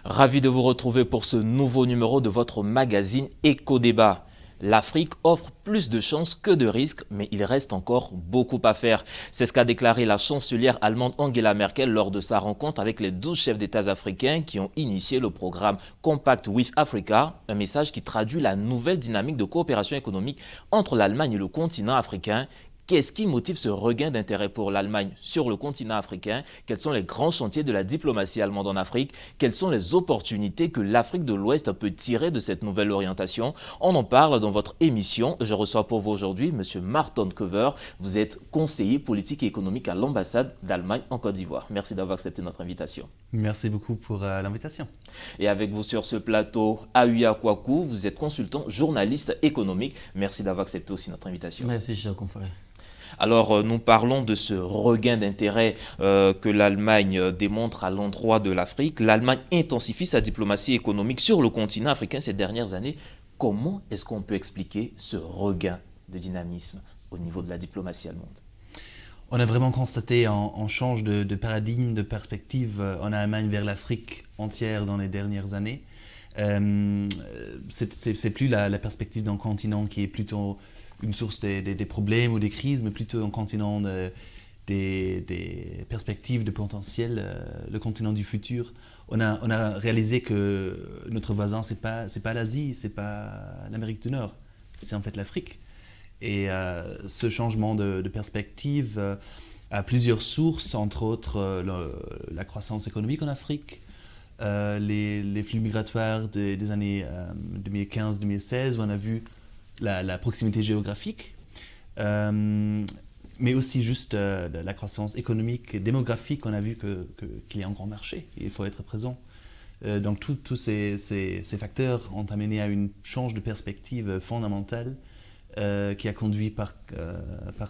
Ravi de vous retrouver pour ce nouveau numéro de votre magazine Éco-Débat. L'Afrique offre plus de chances que de risques, mais il reste encore beaucoup à faire. C'est ce qu'a déclaré la chancelière allemande Angela Merkel lors de sa rencontre avec les 12 chefs d'État africains qui ont initié le programme Compact with Africa, un message qui traduit la nouvelle dynamique de coopération économique entre l'Allemagne et le continent africain. Qu'est-ce qui motive ce regain d'intérêt pour l'Allemagne sur le continent africain? Quels sont les grands chantiers de la diplomatie allemande en Afrique? Quelles sont les opportunités que l'Afrique de l'Ouest peut tirer de cette nouvelle orientation? On en parle dans votre émission. Je reçois pour vous aujourd'hui M. Martin Kover. Vous êtes conseiller politique et économique à l'ambassade d'Allemagne en Côte d'Ivoire. Merci d'avoir accepté notre invitation. Merci beaucoup pour l'invitation. Et avec vous sur ce plateau, Aouya Kouakou, vous êtes consultant, journaliste économique. Merci d'avoir accepté aussi notre invitation. Merci, cher confrère. Alors, nous parlons de ce regain d'intérêt que l'Allemagne démontre à l'endroit de l'Afrique. L'Allemagne intensifie sa diplomatie économique sur le continent africain ces dernières années. Comment est-ce qu'on peut expliquer ce regain de dynamisme au niveau de la diplomatie allemande? On a vraiment constaté un change de paradigme, de perspective en Allemagne vers l'Afrique entière dans les dernières années. C'est plus la perspective d'un continent qui est plutôt une source des problèmes ou des crises, mais plutôt un continent des perspectives de potentiel, le continent du futur. On a réalisé que notre voisin, c'est pas l'Asie, c'est pas l'Amérique du Nord, c'est en fait l'Afrique. Et ce changement de perspective a plusieurs sources, entre autres la croissance économique en Afrique, les flux migratoires des années 2015-2016, où on a vu la proximité géographique, mais aussi juste la croissance économique et démographique. On a vu qu'il y a un grand marché, il faut être présent. Donc tous ces facteurs ont amené à une change de perspective fondamentale qui a conduit par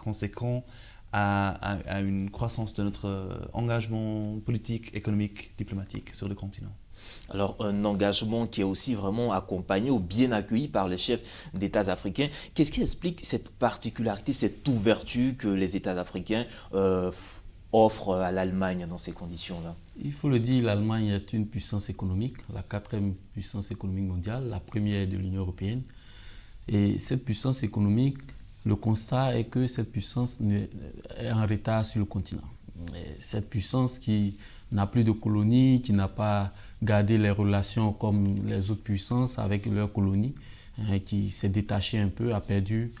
conséquent à une croissance de notre engagement politique, économique, diplomatique sur le continent. Alors, un engagement qui est aussi vraiment accompagné ou bien accueilli par les chefs d'États africains. Qu'est-ce qui explique cette particularité, cette ouverture que les États africains offrent à l'Allemagne dans ces conditions-là? Il faut le dire, l'Allemagne est une puissance économique, la quatrième puissance économique mondiale, la première de l'Union européenne. Et cette puissance économique, le constat est que cette puissance est en retard sur le continent. Et cette puissance qui n'a plus de colonies, qui n'a pas gardé les relations comme les autres puissances avec leurs colonies, qui s'est détachée un peu, a perdu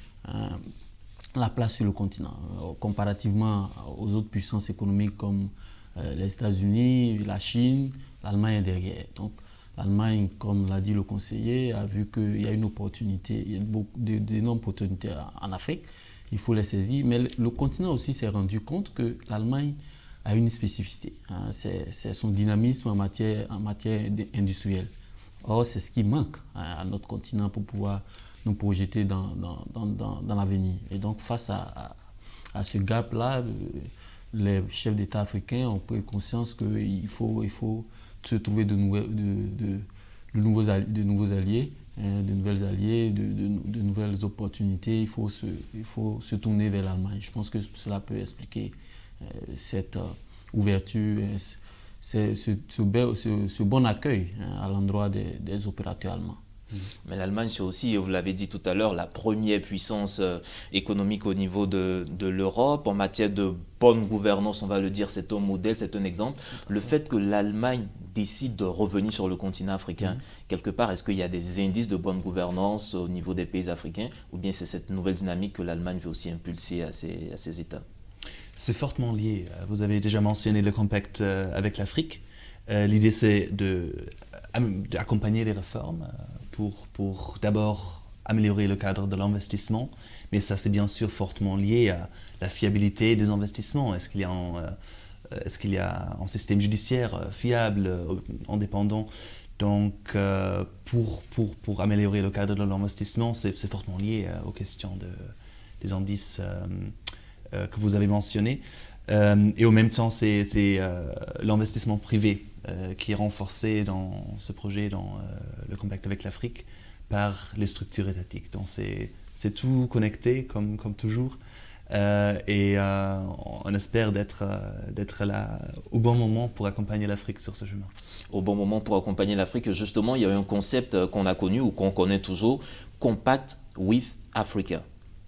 la place sur le continent. Comparativement aux autres puissances économiques comme les États-Unis, la Chine, l'Allemagne est derrière. Donc, l'Allemagne, comme l'a dit le conseiller, a vu qu'il y a une opportunité, il y a d'énormes opportunités en Afrique. Il faut les saisir. Mais le continent aussi s'est rendu compte que l'Allemagne a une spécificité. C'est son dynamisme en matière industrielle. Or, c'est ce qui manque à notre continent pour pouvoir nous projeter dans l'avenir. Et donc, face à ce gap-là, les chefs d'État africains ont pris conscience qu'il faut se trouver de nouveaux alliés, de nouvelles alliés, de nouvelles opportunités. Il faut se tourner vers l'Allemagne. Je pense que cela peut expliquer cette ouverture, ce bon accueil à l'endroit des opérateurs allemands. Mais l'Allemagne, c'est aussi, vous l'avez dit tout à l'heure, la première puissance économique au niveau de l'Europe. En matière de bonne gouvernance, on va le dire, c'est un modèle, c'est un exemple. Le fait que l'Allemagne décide de revenir sur le continent africain, quelque part, est-ce qu'il y a des indices de bonne gouvernance au niveau des pays africains, ou bien c'est cette nouvelle dynamique que l'Allemagne veut aussi impulser à ses États? C'est fortement lié. Vous avez déjà mentionné le compact avec l'Afrique. L'idée, c'est d'accompagner les réformes pour d'abord améliorer le cadre de l'investissement, mais ça, c'est bien sûr fortement lié à la fiabilité des investissements. Est-ce qu'il y a un système judiciaire fiable, indépendant? Donc, pour améliorer le cadre de l'investissement, c'est fortement lié aux questions des indices que vous avez mentionnés. Et au même temps, c'est l'investissement privé qui est renforcé dans ce projet, dans le compact avec l'Afrique, par les structures étatiques. Donc c'est tout connecté, comme toujours. On espère d'être là au bon moment pour accompagner l'Afrique sur ce chemin. Au bon moment pour accompagner l'Afrique, justement, il y a eu un concept qu'on a connu ou qu'on connaît toujours, Compact with Africa.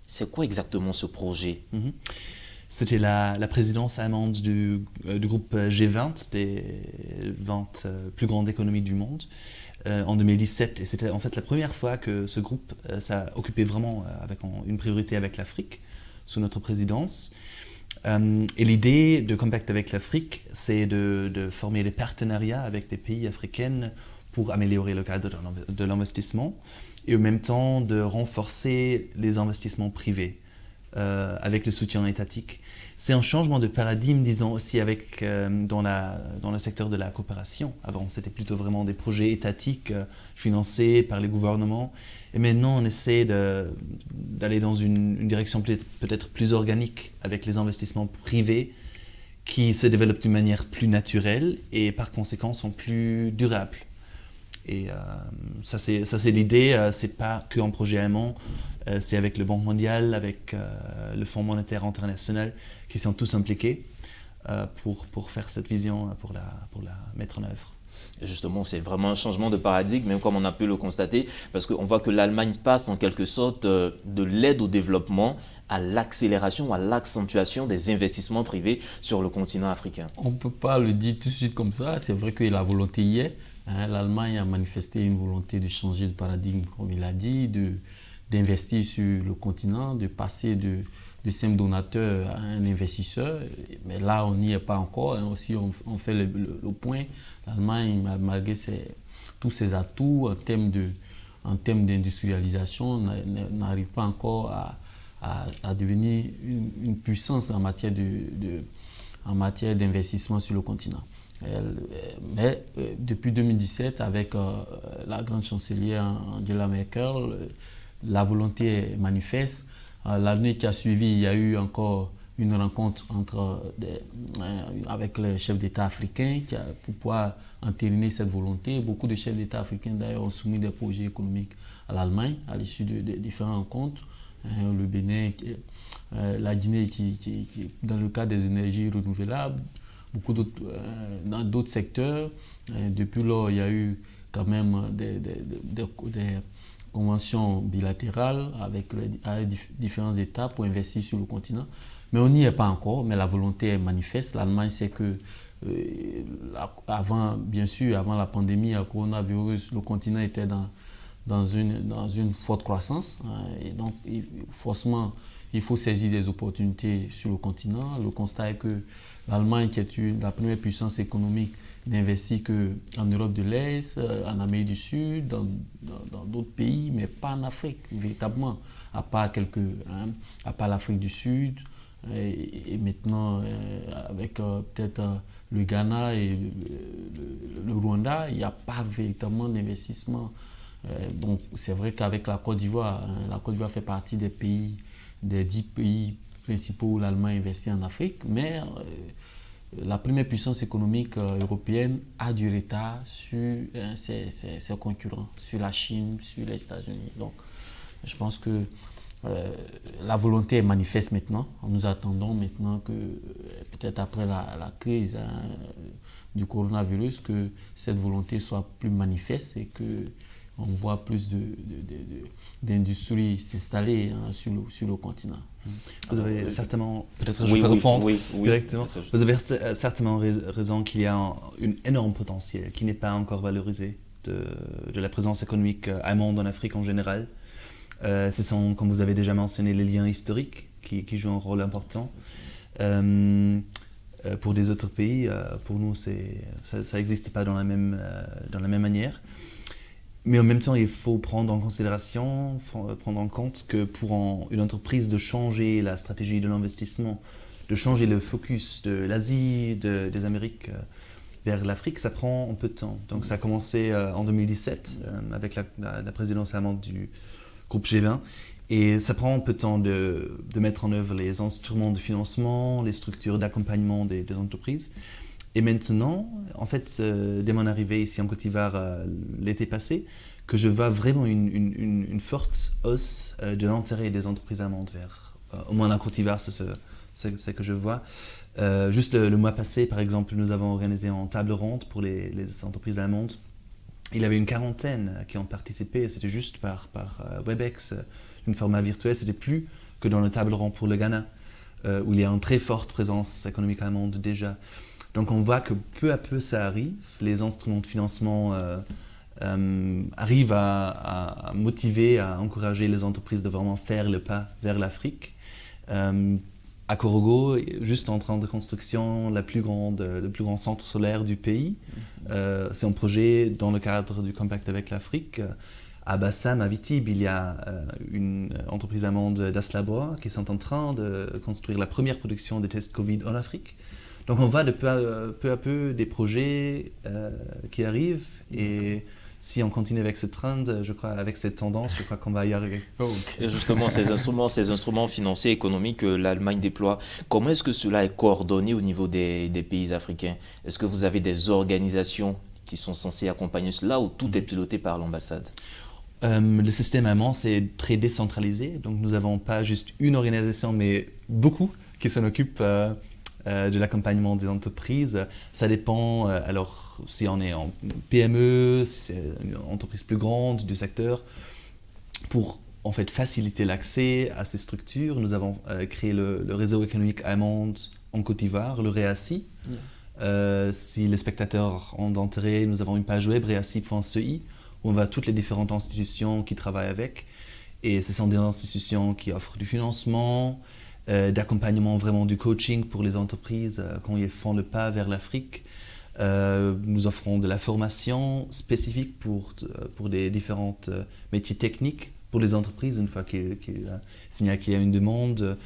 C'est quoi exactement ce projet? C'était la présidence allemande du groupe G20, des 20 plus grandes économies du monde, en 2017. Et c'était en fait la première fois que ce groupe s'est occupé vraiment avec une priorité avec l'Afrique, sous notre présidence. Et l'idée de Compact avec l'Afrique, c'est de former des partenariats avec des pays africains pour améliorer le cadre de l'investissement et en même temps de renforcer les investissements privés avec le soutien étatique. C'est un changement de paradigme, disons, aussi dans le secteur de la coopération. Avant, c'était plutôt vraiment des projets étatiques financés par les gouvernements. Et maintenant, on essaie d'aller dans une direction peut-être plus organique avec les investissements privés qui se développent d'une manière plus naturelle et par conséquent sont plus durables. Et ça c'est l'idée, c'est pas qu'un projet allemand, c'est avec le Banque mondiale, avec le Fonds monétaire international qui sont tous impliqués pour faire cette vision, pour la mettre en œuvre. Justement, c'est vraiment un changement de paradigme, même comme on a pu le constater, parce qu'on voit que l'Allemagne passe en quelque sorte de l'aide au développement à l'accélération, à l'accentuation des investissements privés sur le continent africain. On ne peut pas le dire tout de suite comme ça. C'est vrai que la volonté y est. L'Allemagne a manifesté une volonté de changer de paradigme, comme il a dit, d'investir sur le continent, de passer de simple donateur à un investisseur. Mais là, on n'y est pas encore. Aussi, on fait le point. L'Allemagne, malgré tous ses atouts en termes d'industrialisation, n'arrive pas encore à devenir une puissance en matière d'investissement sur le continent. Mais depuis 2017, avec la grande chancelière Angela Merkel, la volonté est manifeste. L'année qui a suivi, il y a eu encore une rencontre avec les chefs d'État africains pour pouvoir entériner cette volonté. Beaucoup de chefs d'État africains d'ailleurs ont soumis des projets économiques à l'Allemagne à l'issue de différentes rencontres. Le Bénin, la Guinée qui dans le cadre des énergies renouvelables, beaucoup d'autres, dans d'autres secteurs. Depuis lors, il y a eu quand même des conventions bilatérales avec différents États pour investir sur le continent. Mais on n'y est pas encore, mais la volonté est manifeste. L'Allemagne sait que bien sûr, avant la pandémie, le coronavirus, le continent était dans une forte croissance. Et donc, forcément, il faut saisir des opportunités sur le continent. Le constat est que l'Allemagne, qui est la première puissance économique, n'investit qu'en Europe de l'Est, en Amérique du Sud, dans d'autres pays, mais pas en Afrique, véritablement, à part l'Afrique du Sud. Et maintenant, avec peut-être le Ghana et le Rwanda, il n'y a pas véritablement d'investissement. Donc, c'est vrai qu'avec la Côte d'Ivoire, la Côte d'Ivoire fait partie des 10 pays principaux où l'Allemagne investit en Afrique, mais la première puissance économique européenne a du retard sur ses concurrents, sur la Chine, sur les États-Unis. Donc, je pense que la volonté est manifeste maintenant. Nous attendons maintenant que, peut-être après la crise du coronavirus, que cette volonté soit plus manifeste et que on voit plus d'industries s'installer sur le continent. Vous avez certainement, peut-être je peux répondre directement, vous avez certainement raison qu'il y a un énorme potentiel qui n'est pas encore valorisé de la présence économique allemande en Afrique en général. Ce sont, comme vous avez déjà mentionné, les liens historiques qui jouent un rôle important. Pour des autres pays, pour nous, ça n'existe pas dans la même manière. Mais en même temps, il faut prendre en considération, prendre en compte que pour une entreprise de changer la stratégie de l'investissement, de changer le focus de l'Asie, des Amériques vers l'Afrique, ça prend un peu de temps. Donc ça a commencé en 2017 avec la présidence allemande du groupe G20. Et ça prend un peu de temps de mettre en œuvre les instruments de financement, les structures d'accompagnement des entreprises. Et maintenant, en fait, dès mon arrivée ici en Côte d'Ivoire l'été passé, que je vois vraiment une forte hausse de l'intérêt des entreprises allemandes au moins en Côte d'Ivoire, c'est ce que je vois. Juste le mois passé, par exemple, nous avons organisé une table ronde pour les entreprises allemandes. Il y avait une quarantaine qui ont participé, c'était juste par Webex, une format virtuel, c'était plus que dans le table ronde pour le Ghana, où il y a une très forte présence économique allemande déjà. Donc on voit que peu à peu ça arrive, les instruments de financement arrivent à motiver, à encourager les entreprises de vraiment faire le pas vers l'Afrique. À Korogo, juste en train de construction, le plus grand centre solaire du pays. C'est un projet dans le cadre du Compact avec l'Afrique. À Bassam, à Vitib, il y a une entreprise allemande d'Aslabois qui sont en train de construire la première production des tests Covid en Afrique. Donc on voit de peu à peu des projets qui arrivent et si on continue avec ce trend, je crois, avec cette tendance, je crois qu'on va y arriver. Et justement, ces instruments financiers économiques que l'Allemagne déploie, comment est-ce que cela est coordonné au niveau des pays africains? Est-ce que vous avez des organisations qui sont censées accompagner cela ou tout est piloté par l'ambassade? Le système allemand, c'est très décentralisé, donc nous n'avons pas juste une organisation, mais beaucoup qui s'en occupent de l'accompagnement des entreprises. Ça dépend, alors si on est en PME, si c'est une entreprise plus grande du secteur, pour en fait faciliter l'accès à ces structures, nous avons créé le réseau économique allemand en Côte d'Ivoire, le REACI. Si les spectateurs ont intérêt, nous avons une page web reaci.ci où on voit toutes les différentes institutions qui travaillent avec. Et ce sont des institutions qui offrent du financement, d'accompagnement, vraiment du coaching pour les entreprises quand ils font le pas vers l'Afrique. Nous offrons de la formation spécifique pour des différents métiers techniques pour les entreprises une fois qu'il y a une demande.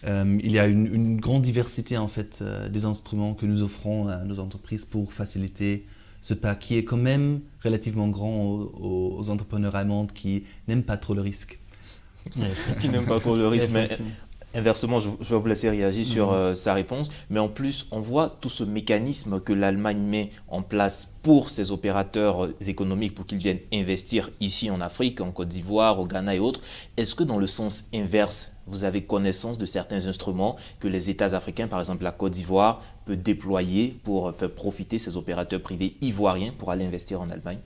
Il y a une grande diversité en fait, des instruments que nous offrons à nos entreprises pour faciliter ce pas qui est quand même relativement grand aux entrepreneurs allemands qui n'aiment pas trop le risque. Qui n'aiment pas trop le risque, mais inversement, je vais vous laisser réagir sur sa réponse. Mais en plus, on voit tout ce mécanisme que l'Allemagne met en place pour ses opérateurs économiques pour qu'ils viennent investir ici en Afrique, en Côte d'Ivoire, au Ghana et autres. Est-ce que dans le sens inverse, vous avez connaissance de certains instruments que les États africains, par exemple la Côte d'Ivoire, peut déployer pour faire profiter ces opérateurs privés ivoiriens pour aller investir en Allemagne?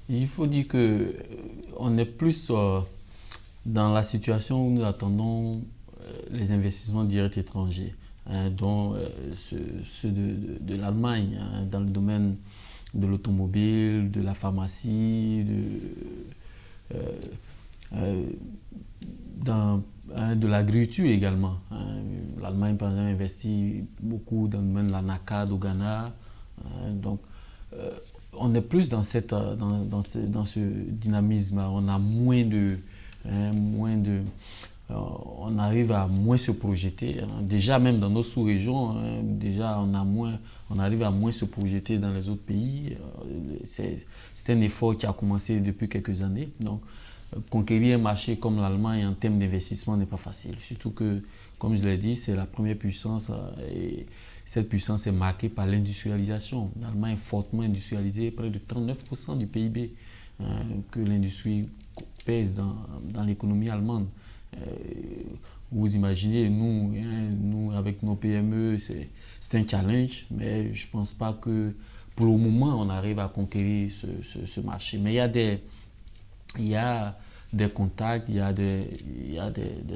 Il faut dire qu'on est plus dans la situation où nous attendons les investissements directs étrangers, dont ceux de l'Allemagne, dans le domaine de l'automobile, de la pharmacie, de l'agriculture également. L'Allemagne, par exemple, investit beaucoup dans le domaine de la NACAD au Ghana. Donc, on est plus dans ce dynamisme. On a on arrive à moins se projeter. Déjà, même dans nos sous-régions, on arrive à moins se projeter dans les autres pays. C'est un effort qui a commencé depuis quelques années. Donc, conquérir un marché comme l'Allemagne en termes d'investissement n'est pas facile. Surtout que, comme je l'ai dit, c'est la première puissance et cette puissance est marquée par l'industrialisation. L'Allemagne est fortement industrialisée, près de 39% du PIB que l'industrie pèse dans l'économie allemande. Vous imaginez, nous avec nos PME, c'est un challenge, mais je ne pense pas que pour le moment on arrive à conquérir ce marché. Mais il y a des contacts, il y a des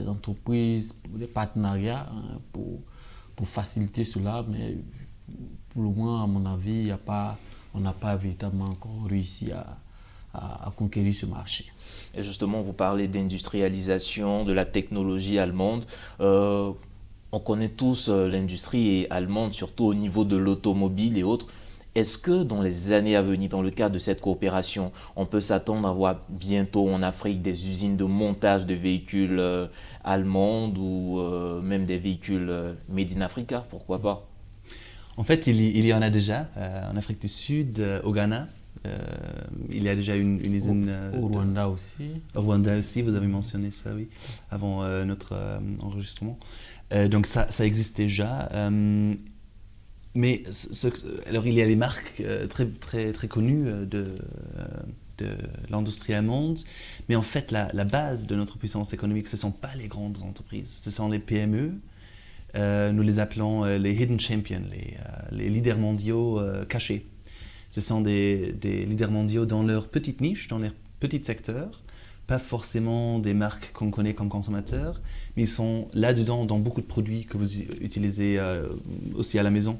entreprises, des partenariats pour faciliter cela, mais pour le moment, à mon avis, on n'a pas véritablement encore réussi à conquérir ce marché. Et justement, vous parlez d'industrialisation, de la technologie allemande. On connaît tous l'industrie allemande, surtout au niveau de l'automobile et autres. Est-ce que dans les années à venir, dans le cadre de cette coopération, on peut s'attendre à voir bientôt en Afrique des usines de montage de véhicules allemandes ou même des véhicules made in Africa? Pourquoi pas? En fait, il y en a déjà en Afrique du Sud, au Ghana. Il y a déjà une usine. Au Rwanda aussi. Au Rwanda aussi, vous avez mentionné ça, oui, avant notre enregistrement. Donc ça existe déjà. Mais alors il y a des marques très connues de de l'industrie allemande. Mais en fait, la base de notre puissance économique, ce ne sont pas les grandes entreprises, ce sont les PME. Nous les appelons les hidden champions, les leaders mondiaux cachés. Ce sont des leaders mondiaux dans leur petite niche, dans leur petit secteur, pas forcément des marques qu'on connaît comme consommateurs, mais ils sont là-dedans dans beaucoup de produits que vous utilisez aussi à la maison.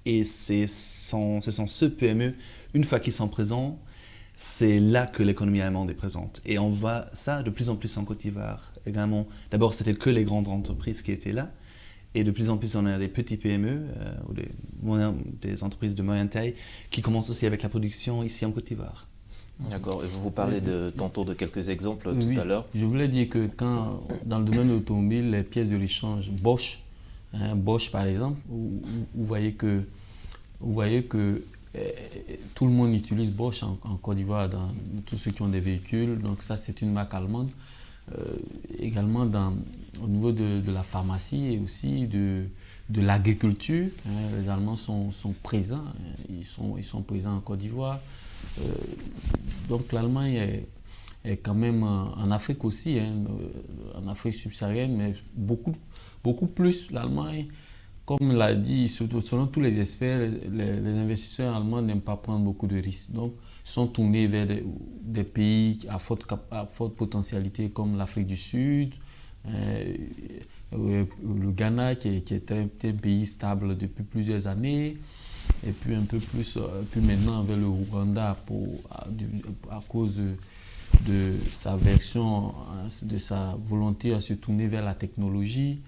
Et ce sont ce PME, une fois qu'ils sont présents, c'est là que l'économie allemande est présente. Et on voit ça de plus en plus en Côte d'Ivoire également. D'abord, c'était que les grandes entreprises qui étaient là. Et de plus en plus, on a des petits PME ou des entreprises de moyenne taille qui commencent aussi avec la production ici en Côte d'Ivoire. D'accord. Et vous parlez tantôt de quelques exemples tout à l'heure. Je voulais dire que quand, dans le domaine de l'automobile, les pièces de rechange Bosch, Bosch par exemple, vous voyez que tout le monde utilise Bosch en Côte d'Ivoire, dans tous ceux qui ont des véhicules. Donc ça, c'est une marque allemande. Également au niveau de la pharmacie et aussi de l'agriculture, les Allemands sont présents, ils sont présents en Côte d'Ivoire. Donc l'Allemagne est quand même en Afrique aussi, en Afrique subsaharienne, mais beaucoup plus l'Allemagne. Comme l'a dit, selon tous les experts, les investisseurs allemands n'aiment pas prendre beaucoup de risques. Donc, ils sont tournés vers des pays à forte potentialité comme l'Afrique du Sud, le Ghana qui est un pays stable depuis plusieurs années, et puis un peu plus, puis maintenant vers le Rwanda à cause de sa version, de sa volonté à se tourner vers la technologie.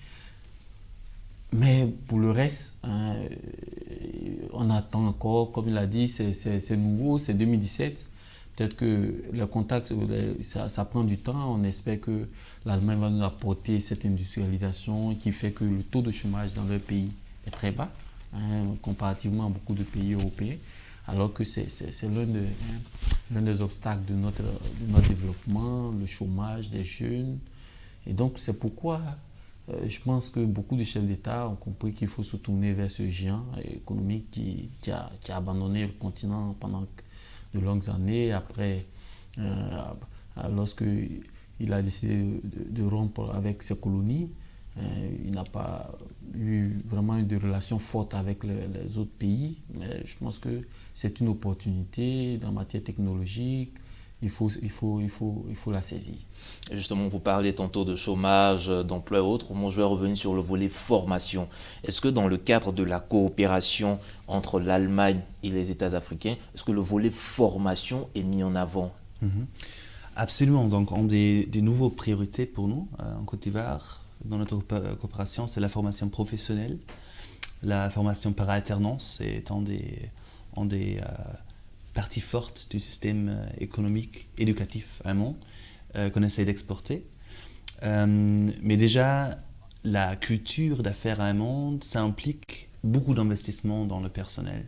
Mais pour le reste, on attend encore, comme il a dit, c'est nouveau, c'est 2017. Peut-être que le contact, ça prend du temps. On espère que l'Allemagne va nous apporter cette industrialisation qui fait que le taux de chômage dans leur pays est très bas, comparativement à beaucoup de pays européens, alors que c'est l'un des obstacles de notre développement, le chômage des jeunes. Et donc, c'est pourquoi je pense que beaucoup de chefs d'État ont compris qu'il faut se tourner vers ce géant économique qui a abandonné le continent pendant de longues années. Après, lorsqu'il a décidé de rompre avec ses colonies, il n'a pas eu vraiment de relations fortes avec les autres pays. Mais je pense que c'est une opportunité en matière technologique. Il faut la saisir. Justement, vous parlez tantôt de chômage, d'emploi et autres. Moi, je vais revenir sur le volet formation. Est-ce que dans le cadre de la coopération entre l'Allemagne et les États africains, est-ce que le volet formation est mis en avant? Absolument. Donc, une des nouvelles priorités pour nous en Côte d'Ivoire, dans notre coopération, c'est la formation professionnelle. La formation par alternance étant des partie forte du système économique, éducatif allemand qu'on essaie d'exporter. Mais déjà, la culture d'affaires allemande, ça implique beaucoup d'investissement dans le personnel.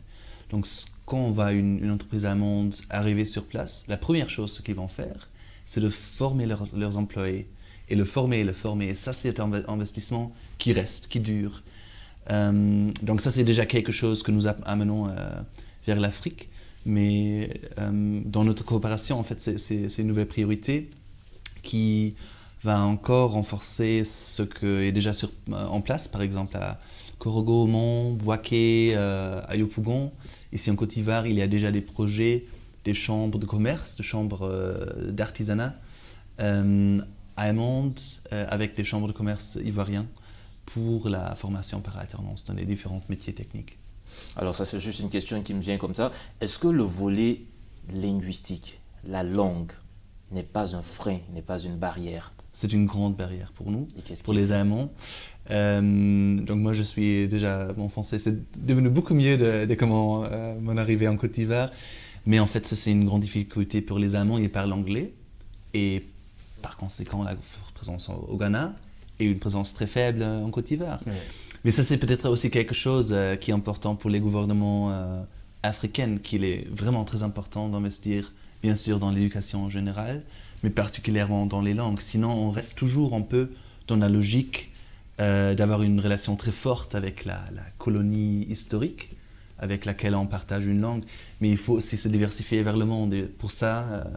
Donc, quand on voit une entreprise allemande arriver sur place, la première chose qu'ils vont faire, c'est de former leurs employés. Et le former. Et ça, c'est un investissement qui reste, qui dure. Donc ça, c'est déjà quelque chose que nous amenons vers l'Afrique. Mais dans notre coopération, en fait, c'est une nouvelle priorité qui va encore renforcer ce qui est déjà en place, par exemple à Korogo, Mont, Bouaké, à Yopougon. Ici en Côte d'Ivoire, il y a déjà des projets, des chambres de commerce, des chambres d'artisanat allemandes avec des chambres de commerce ivoiriens pour la formation par alternance dans les différents métiers techniques. Alors ça, c'est juste une question qui me vient comme ça. Est-ce que le volet linguistique, la langue, n'est pas un frein, n'est pas une barrière? C'est une grande barrière pour nous, pour les Allemands. Donc moi, je suis déjà, mon français, c'est devenu beaucoup mieux de comment mon arrivée en Côte d'Ivoire. Mais en fait, ça, c'est une grande difficulté pour les Allemands. Ils parlent anglais. Et par conséquent, la présence au Ghana et une présence très faible en Côte d'Ivoire. Ouais. Mais ça, c'est peut-être aussi quelque chose qui est important pour les gouvernements africains, qu'il est vraiment très important d'investir, bien sûr, dans l'éducation en général, mais particulièrement dans les langues. Sinon, on reste toujours un peu dans la logique d'avoir une relation très forte avec la colonie historique, avec laquelle on partage une langue. Mais il faut aussi se diversifier vers le monde. Et pour ça,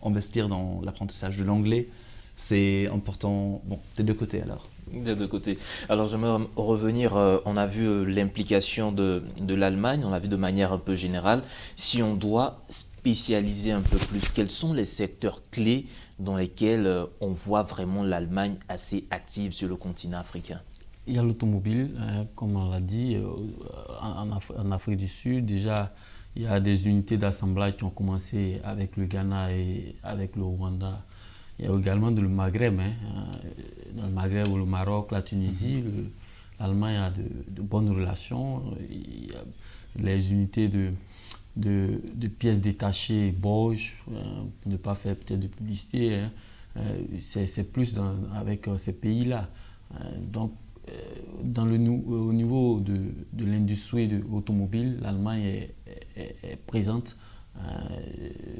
investir dans l'apprentissage de l'anglais, c'est important des deux côtés alors. Des deux côtés. Alors j'aimerais revenir, on a vu l'implication de l'Allemagne, on l'a vu de manière un peu générale. Si on doit spécialiser un peu plus, quels sont les secteurs clés dans lesquels on voit vraiment l'Allemagne assez active sur le continent africain? Il y a l'automobile, comme on l'a dit, en Afrique du Sud. Déjà, il y a des unités d'assemblage qui ont commencé avec le Ghana et avec le Rwanda. Il y a également le Maghreb, dans le Maghreb ou le Maroc, la Tunisie. L'Allemagne a de bonnes relations. Il y a les unités de pièces détachées, Bosch, pour ne pas faire peut-être de publicité, c'est plus avec ces pays-là. Donc, au niveau de l'industrie automobile, l'Allemagne est présente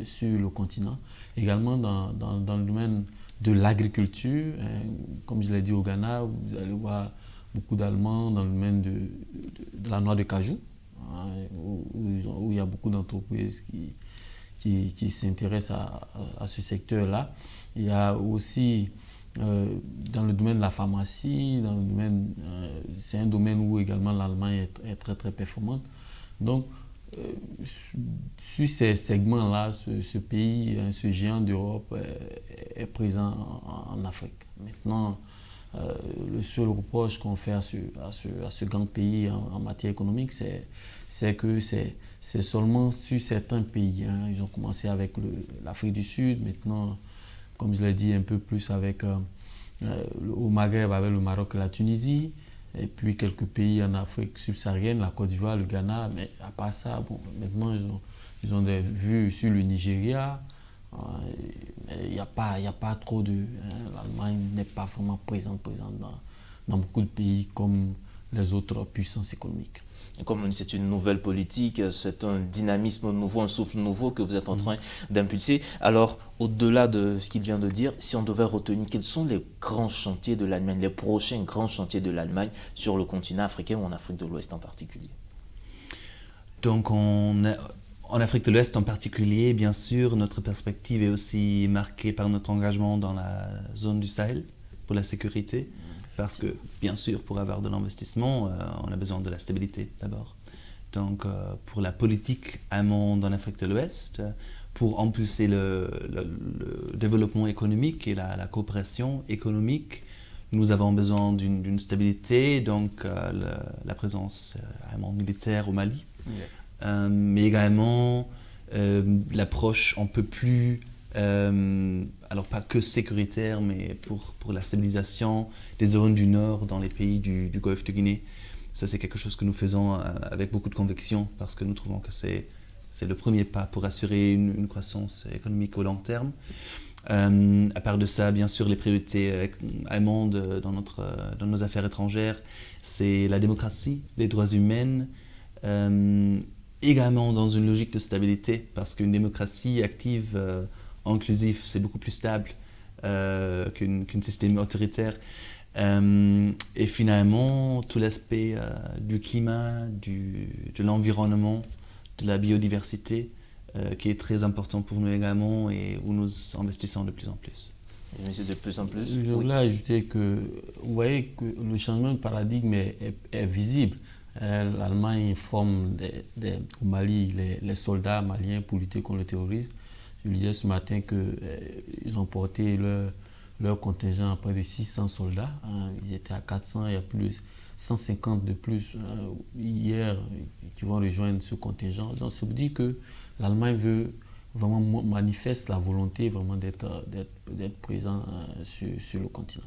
sur le continent. Également dans le domaine de l'agriculture, comme je l'ai dit au Ghana, vous allez voir beaucoup d'Allemands dans le domaine de la noix de cajou, où il y a beaucoup d'entreprises qui s'intéressent à ce secteur-là. Il y a aussi dans le domaine de la pharmacie, c'est un domaine où également l'Allemagne est très très performante. Donc, sur ces segments-là, ce pays, ce géant d'Europe est présent en Afrique. Maintenant, le seul reproche qu'on fait à ce grand pays en matière économique, c'est que c'est seulement sur certains pays. Ils ont commencé avec l'Afrique du Sud, maintenant, comme je l'ai dit, un peu plus au Maghreb, avec le Maroc et la Tunisie. Et puis quelques pays en Afrique subsaharienne, la Côte d'Ivoire, le Ghana, mais à part ça, maintenant ils ont des vues sur le Nigeria. Il n'y a pas trop l'Allemagne n'est pas vraiment présente dans beaucoup de pays comme les autres puissances économiques. Comme c'est une nouvelle politique, c'est un dynamisme nouveau, un souffle nouveau que vous êtes en train d'impulser. Alors, au-delà de ce qu'il vient de dire, si on devait retenir quels sont les grands chantiers de l'Allemagne, les prochains grands chantiers de l'Allemagne sur le continent africain ou en Afrique de l'Ouest en particulier? Donc, en Afrique de l'Ouest en particulier, bien sûr, notre perspective est aussi marquée par notre engagement dans la zone du Sahel pour la sécurité. Parce que, bien sûr, pour avoir de l'investissement, on a besoin de la stabilité d'abord. Donc, pour la politique allemande en Afrique de l'Ouest, pour impulser le développement économique et la coopération économique, nous avons besoin d'une stabilité, donc la présence allemande militaire au Mali, mais également l'approche un peu plus alors pas que sécuritaire, mais pour la stabilisation des zones du Nord dans les pays du Golfe de Guinée. Ça, c'est quelque chose que nous faisons avec beaucoup de conviction parce que nous trouvons que c'est le premier pas pour assurer une croissance économique au long terme. À part de ça, bien sûr, les priorités allemandes dans nos affaires étrangères, c'est la démocratie, les droits humains, également dans une logique de stabilité, parce qu'une démocratie active inclusif, c'est beaucoup plus stable qu'un système autoritaire. Et finalement, tout l'aspect du climat, de l'environnement, de la biodiversité, qui est très important pour nous également et où nous investissons de plus en plus. Mais c'est de plus en plus. Je voulais ajouter que vous voyez que le changement de paradigme est visible. L'Allemagne forme au Mali les soldats maliens pour lutter contre le terrorisme. Je disais ce matin qu'ils ont porté leur contingent à près de 600 soldats. Ils étaient à 400, il y a plus de 150 de plus hier qui vont rejoindre ce contingent. Donc ça veut dire que l'Allemagne veut vraiment manifeste la volonté vraiment d'être présent sur le continent.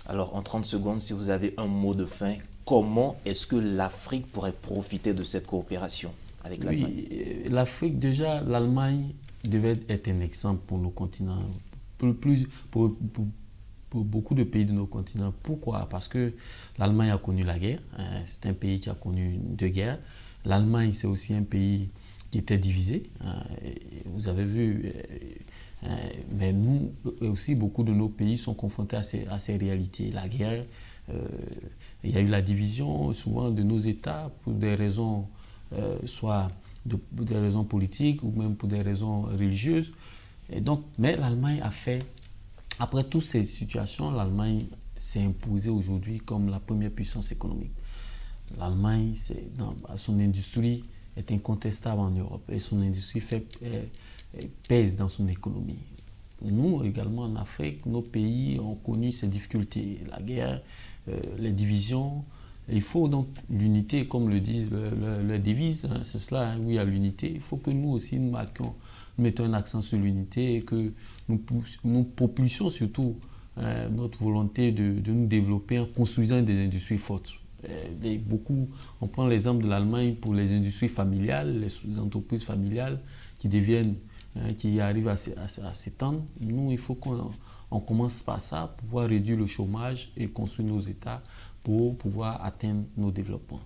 Alors en 30 secondes, si vous avez un mot de fin, comment est-ce que l'Afrique pourrait profiter de cette coopération avec l'Allemagne? Oui, l'Afrique déjà, l'Allemagne devait être un exemple pour nos continents, pour beaucoup de pays de nos continents. Pourquoi? Parce que l'Allemagne a connu la guerre, c'est un pays qui a connu deux guerres. L'Allemagne, c'est aussi un pays qui était divisé. Vous avez vu, mais nous aussi, beaucoup de nos pays sont confrontés à ces réalités. La guerre, il y a eu la division souvent de nos États pour des raisons soit pour des raisons politiques ou même pour des raisons religieuses. Et donc, mais l'Allemagne a fait, après toutes ces situations, l'Allemagne s'est imposée aujourd'hui comme la première puissance économique. L'Allemagne, son industrie est incontestable en Europe et son industrie pèse dans son économie. Nous également en Afrique, nos pays ont connu ces difficultés, la guerre, les divisions. Il faut donc l'unité, comme le disent les devises, hein, c'est cela, hein, oui à l'unité. Il faut que nous aussi nous mettons un accent sur l'unité et que nous propulsions surtout notre volonté de nous développer en construisant des industries fortes. On prend l'exemple de l'Allemagne pour les industries familiales, les entreprises familiales qui arrivent à s'étendre. Nous, il faut qu'on commence par ça pour pouvoir réduire le chômage et construire nos États pour pouvoir atteindre nos développements.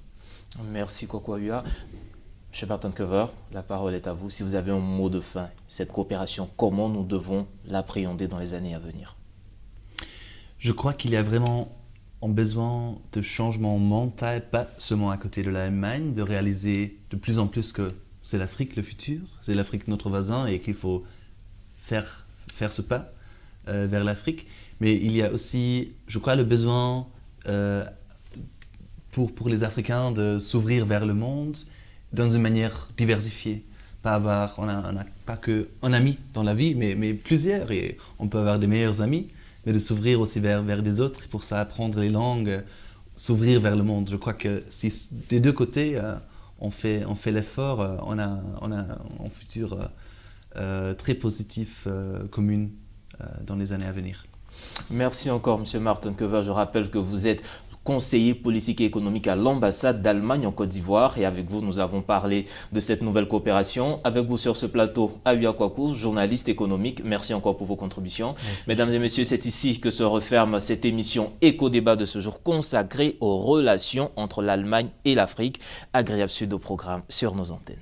Merci Kokwa-Ua. M. Martin-Koever, la parole est à vous. Si vous avez un mot de fin, cette coopération, comment nous devons l'appréhender dans les années à venir? Je crois qu'il y a vraiment un besoin de changement mental, pas seulement à côté de l'Allemagne, de réaliser de plus en plus que c'est l'Afrique le futur, c'est l'Afrique notre voisin et qu'il faut faire ce pas vers l'Afrique. Mais il y a aussi, je crois, le besoin pour les Africains de s'ouvrir vers le monde dans une manière diversifiée. On n'a pas qu'un ami dans la vie, mais plusieurs. Et on peut avoir des meilleurs amis, mais de s'ouvrir aussi vers des autres. Pour ça, apprendre les langues, s'ouvrir vers le monde. Je crois que si des deux côtés, on fait l'effort, on a un futur très positif commun dans les années à venir. Merci encore, M. Martin-Koever. Je rappelle que vous êtes conseiller politique et économique à l'ambassade d'Allemagne en Côte d'Ivoire. Et avec vous, nous avons parlé de cette nouvelle coopération. Avec vous sur ce plateau, Awia Kwaku, journaliste économique. Merci encore pour vos contributions. Merci. Mesdames et messieurs, c'est ici que se referme cette émission Éco-Débat de ce jour consacrée aux relations entre l'Allemagne et l'Afrique. Agréable suite au programme sur nos antennes.